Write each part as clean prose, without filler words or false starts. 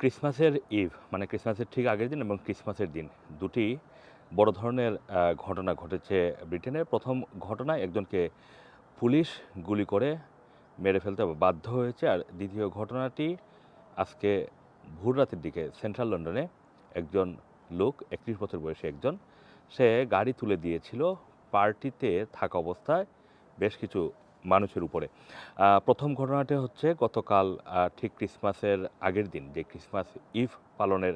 ক্রিসমাসের ইভ মানে ক্রিসমাসের ঠিক আগের দিন এবং ক্রিসমাসের দিন দুটি বড় ধরনের ঘটনা ঘটেছে ব্রিটেনে। প্রথম ঘটনায় একজনকে পুলিশ গুলি করে মেরে ফেলতে বাধ্য হয়েছে, আর দ্বিতীয় ঘটনাটি আজকে ভোর রাতের দিকে সেন্ট্রাল লন্ডনে একজন লোক 31 বছর বয়সী একজন, সে গাড়ি তুলে দিয়েছিল পার্টিতে থাকা অবস্থায় বেশ কিছু মানুষের উপরে। প্রথম ঘটনাটি হচ্ছে গতকাল ঠিক ক্রিসমাসের আগের দিন, যে ক্রিসমাস ইভ পালনের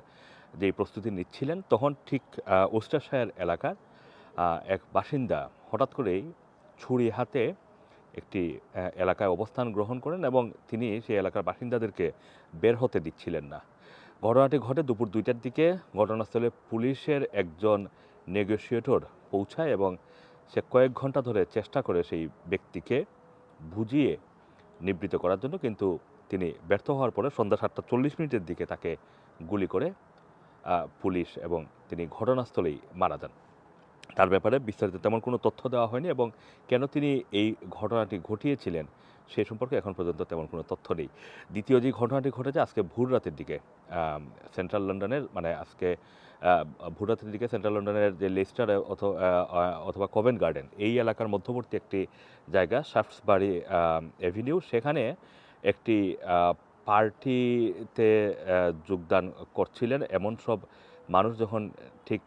যে প্রস্তুতি নিচ্ছিলেন, তখন ঠিক ওস্টারশায়ার এলাকার এক বাসিন্দা হঠাৎ করেই ছুরি হাতে একটি এলাকায় অবস্থান গ্রহণ করেন এবং তিনি সেই এলাকার বাসিন্দাদেরকে বের হতে দিচ্ছিলেন না। ঘটনাটি ঘটে দুপুর 2টার দিকে। ঘটনাস্থলে পুলিশের একজন নেগোসিয়েটর পৌঁছায় এবং সে কয়েক ঘন্টা ধরে চেষ্টা করে সেই ব্যক্তিকে বুঝিয়ে নিবৃত্ত করার জন্য, কিন্তু তিনি ব্যর্থ হওয়ার পরে সন্ধ্যা 7:40 দিকে তাকে গুলি করে পুলিশ এবং তিনি ঘটনাস্থলেই মারা যান। তার ব্যাপারে বিস্তারিত তেমন কোনো তথ্য দেওয়া হয়নি এবং কেন তিনি এই ঘটনাটি ঘটিয়েছিলেন সে সম্পর্কে এখন পর্যন্ত তেমন কোনো তথ্য নেই। দ্বিতীয় যে ঘটনাটি ঘটেছে আজকে ভোর রাতের দিকে সেন্ট্রাল লন্ডনের, মানে আজকে ভোর রাতের দিকে সেন্ট্রাল লন্ডনের যে লেস্টার অথবা কভেন্ট গার্ডেন এই এলাকার মধ্যবর্তী একটি জায়গা শাফটসবারি অ্যাভিনিউ, সেখানে একটি পার্টিতে যোগদান করছিলেন এমন সব মানুষ যখন ঠিক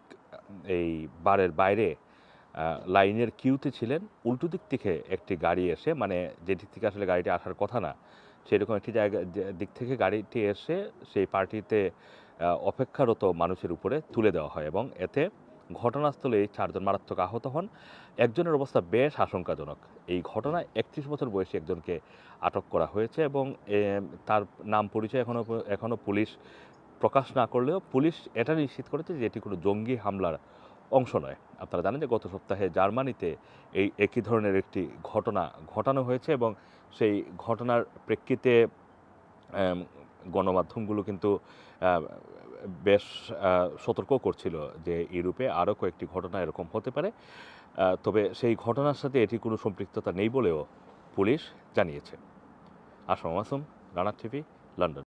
এই বারের বাইরে লাইনের কিউতে ছিলেন, উল্টো দিক থেকে একটি গাড়ি এসে, মানে যে দিক থেকে আসলে গাড়িটি আসার কথা না সেরকম একটি জায়গা দিক থেকে গাড়িটি এসে সেই পার্টিতে অপেক্ষারত মানুষের উপরে তুলে দেওয়া হয় এবং এতে ঘটনাস্থলে 4 জন মারাত্মক আহত হন। একজনের অবস্থা বেশ আশঙ্কাজনক। এই ঘটনায় 31 বছর বয়সী একজনকে আটক করা হয়েছে এবং তার নাম পরিচয় এখনও পুলিশ প্রকাশ না করলেও পুলিশ এটা নিশ্চিত করেছে যে এটি কোনো জঙ্গি হামলার অংশ নয়। আপনারা জানেন যে গত সপ্তাহে জার্মানিতে এই একই ধরনের একটি ঘটনা ঘটানো হয়েছে এবং সেই ঘটনার প্রেক্ষিতে গণমাধ্যমগুলো কিন্তু বেশ সতর্ক করছিল যে ইউরোপে আরও কয়েকটি ঘটনা এরকম হতে পারে। তবে সেই ঘটনার সাথে এটি কোনো সম্পৃক্ততা নেই বলেও পুলিশ জানিয়েছে। Assam Masum, Rana TV, London.